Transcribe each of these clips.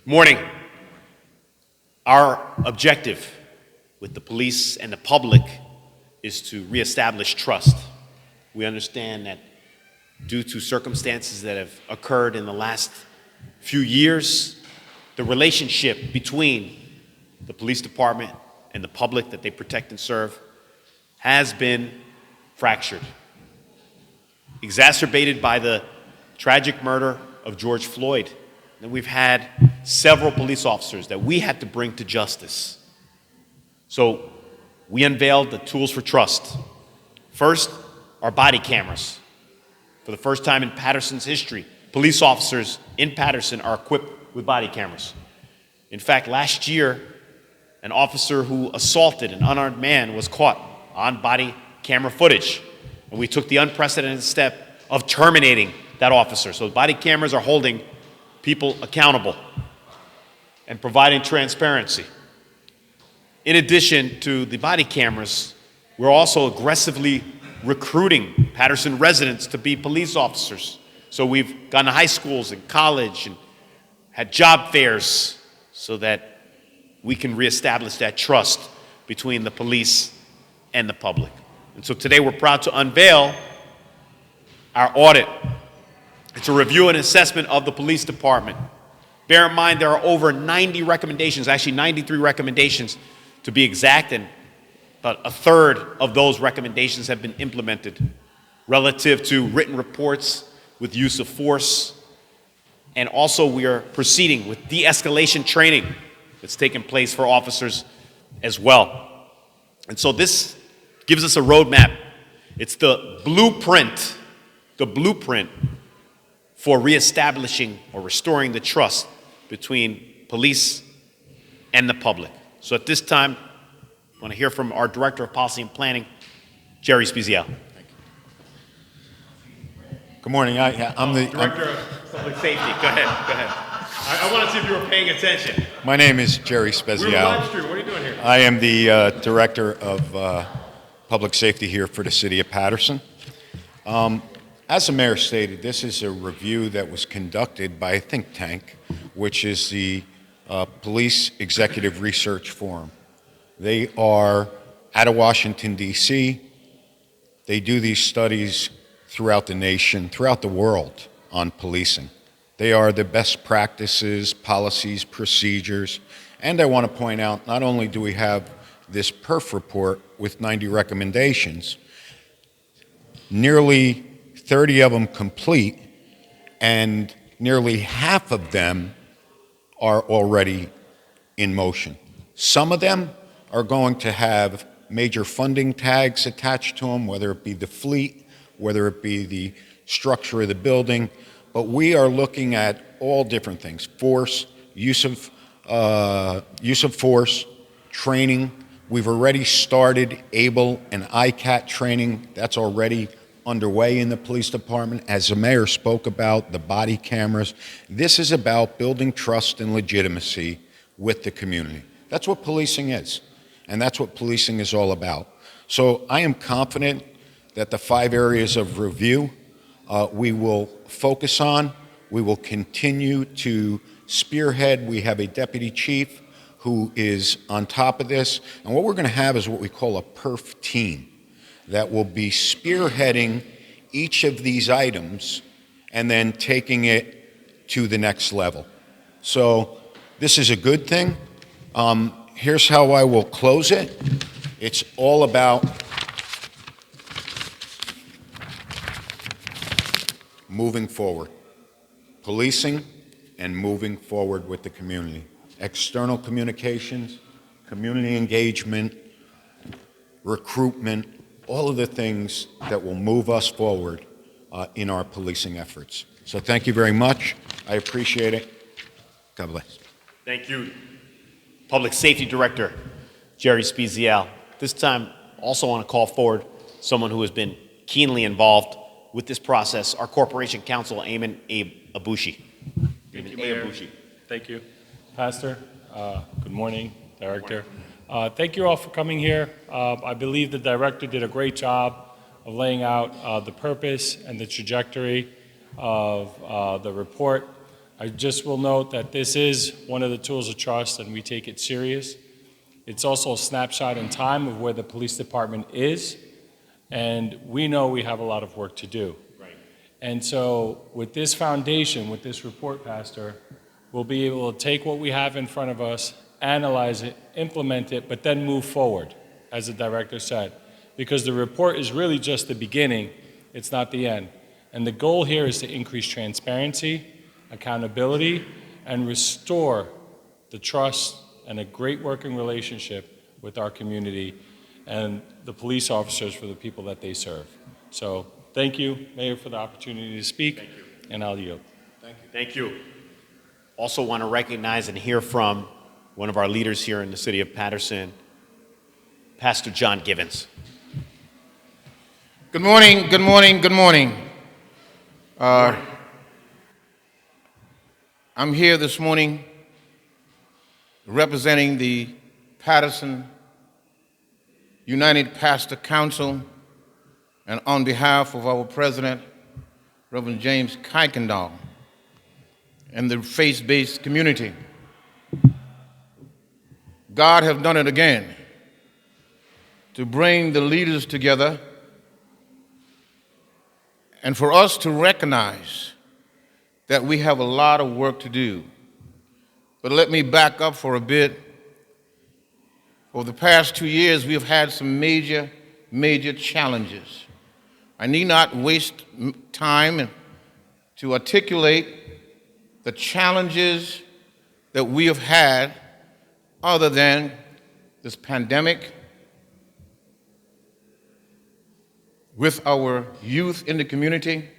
Morning. Our objective with the police and the public is to reestablish trust. We understand that due to circumstances that have occurred in the last few years, the relationship between the police department and the public that they protect and serve has been fractured, exacerbated by the tragic murder of George Floyd. And we've had several police officers that we had to bring to justice. So we unveiled the tools for trust. First, our body cameras. For the first time in Paterson's history, police officers in Paterson are equipped with body cameras. In fact, last year, an officer who assaulted an unarmed man was caught on body camera footage. And we took the unprecedented step of terminating that officer. So body cameras are holding people accountable and providing transparency. In addition to the body cameras, we're also aggressively recruiting Paterson residents to be police officers. So we've gone to high schools and college and had job fairs so that we can reestablish that trust between the police and the public. And so today we're proud to unveil our audit. It's a review and assessment of the police department. Bear in mind there are over 90 recommendations, actually 93 recommendations to be exact, and about a third of those recommendations have been implemented relative to written reports with use of force. And also we are proceeding with de-escalation training that's taken place for officers as well. And so this gives us a roadmap. It's the blueprint for reestablishing or restoring the trust between police and the public. So at this time, I want to hear from our Director of Policy and Planning, Jerry Spezial. Good morning. I'm the Director of Public Safety. Go ahead. I want to see if you were paying attention. My name is Jerry Spezial. We're live stream. What are you doing here? I am the Director of Public Safety here for the City of Paterson. As the Mayor stated, this is a review that was conducted by a think tank, which is the Police Executive Research Forum. They are out of Washington, D.C. They do these studies throughout the nation, throughout the world on policing. They are the best practices, policies, procedures, and I want to point out, not only do we have this PERF report with 90 recommendations, nearly 30 of them complete, and nearly half of them are already in motion. Some of them are going to have major funding tags attached to them, whether it be the fleet, whether it be the structure of the building, but we are looking at all different things: force, use of force, training. We've already started ABLE and ICAT training. That's already underway in the police department. As the Mayor spoke about, the body cameras. This is about building trust and legitimacy with the community. That's what policing is, and that's what policing is all about. So I am confident that the 5 areas of review we will focus on. We will continue to spearhead. We have a deputy chief who is on top of this, and what we're going to have is what we call a PERF team that will be spearheading each of these items and then taking it to the next level. So this is a good thing. Here's how I will close it. It's all about moving forward, policing and moving forward with the community. External communications, community engagement, recruitment, all of the things that will move us forward in our policing efforts. So thank you very much. I appreciate it. God bless. Thank you, Public Safety Director Jerry Spezial. This time, also want to call forward someone who has been keenly involved with this process, our Corporation Counsel, Ayman Abushi. Thank you, Mayor. Thank you, Pastor. Good morning, Director. Thank you all for coming here. I believe the Director did a great job of laying out the purpose and the trajectory of the report. I just will note that this is one of the tools of trust, and we take it serious. It's also a snapshot in time of where the police department is, and we know we have a lot of work to do. Right. And so with this foundation, with this report, Pastor, we'll be able to take what we have in front of us, analyze it, implement it, but then move forward, as the director said. Because the report is really just the beginning, it's not the end. And the goal here is to increase transparency, accountability, and restore the trust and a great working relationship with our community and the police officers for the people that they serve. So thank you, Mayor, for the opportunity to speak. Thank you. And I'll yield. Thank you. Thank you. Also want to recognize and hear from one of our leaders here in the city of Paterson, Pastor John Givens. Good morning, good morning, good morning. I'm here this morning representing the Paterson United Pastor Council and on behalf of our president, Reverend James Kuykendall, and the faith-based community. God have done it again to bring the leaders together and for us to recognize that we have a lot of work to do. But let me back up for a bit. Over the past 2 years, we have had some major challenges. I need not waste time to articulate the challenges that we have had other than this pandemic, with our youth in the community.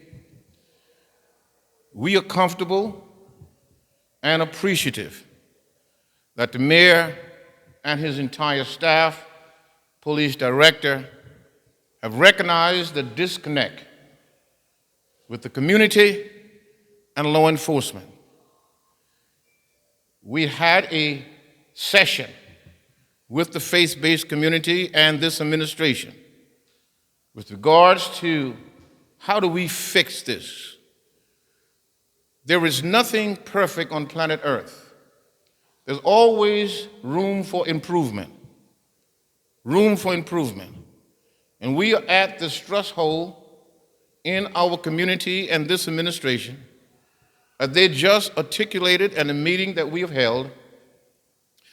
We are comfortable and appreciative that the mayor and his entire staff, police director, have recognized the disconnect with the community and law enforcement. We had a session with the faith-based community and this administration with regards to how do we fix this. There is nothing perfect on planet Earth. There's always room for improvement. Room for improvement. And we are at this threshold in our community and this administration, as they just articulated in a meeting that we have held,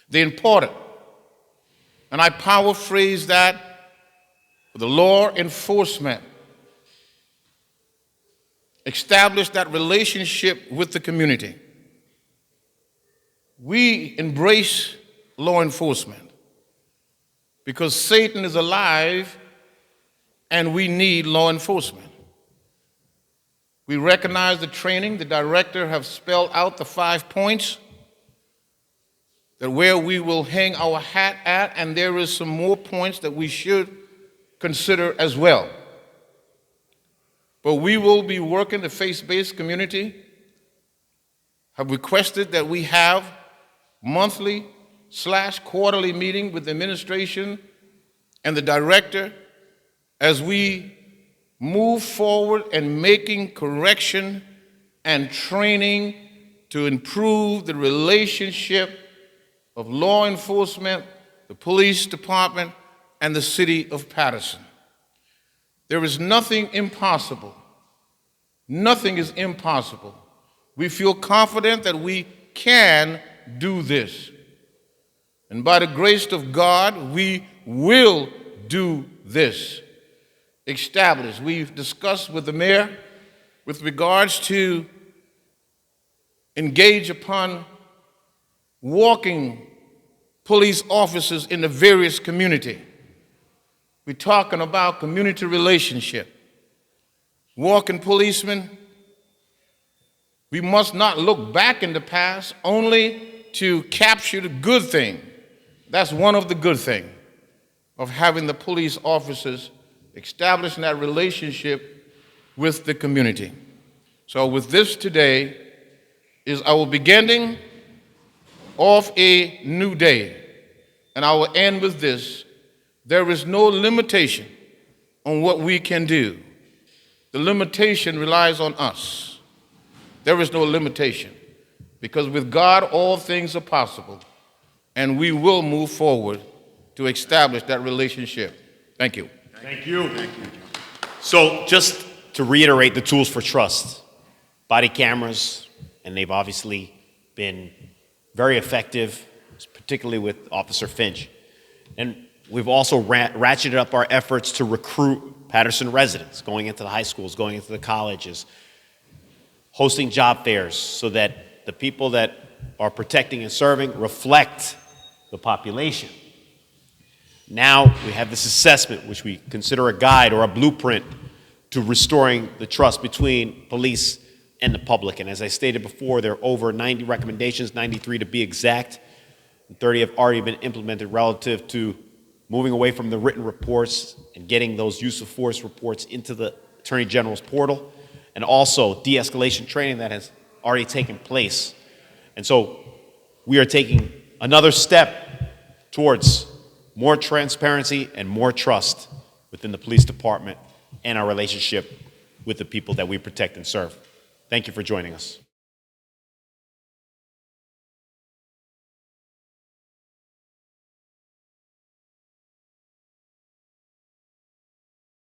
the important, and I paraphrase that, the law enforcement establish that relationship with the community. We embrace law enforcement because Satan is alive and we need law enforcement. We recognize the training. The director have spelled out the 5 points that where we will hang our hat at, and there is some more points that we should consider as well. But we will be working, the faith-based community have requested that we have monthly/quarterly meeting with the administration and the director as we move forward and making correction and training to improve the relationship of law enforcement, the police department, and the city of Paterson. There is nothing impossible. Nothing is impossible. We feel confident that we can do this. And by the grace of God, we will do this. Establish. We've discussed with the mayor with regards to engage upon walking police officers in the various community. We're talking about community relationship. Walking policemen, we must not look back in the past only to capture the good thing. That's one of the good things of having the police officers establishing that relationship with the community. So with this today is our beginning of a new day. And I will end with this. There is no limitation on what we can do. The limitation relies on us. There is no limitation. because with God all things are possible, and we will move forward to establish that relationship. Thank you. Thank you. So just to reiterate the tools for trust, body cameras, and they've obviously been very effective, particularly with Officer Finch. And we've also ratcheted up our efforts to recruit Paterson residents, going into the high schools, going into the colleges, hosting job fairs so that the people that are protecting and serving reflect the population. Now we have this assessment, which we consider a guide or a blueprint to restoring the trust between police and the public. And as I stated before, there are over 90 recommendations, 93 to be exact, and 30 have already been implemented relative to moving away from the written reports and getting those use of force reports into the Attorney General's portal, and also de-escalation training that has already taken place. And so we are taking another step towards more transparency and more trust within the police department and our relationship with the people that we protect and serve. Thank you for joining us.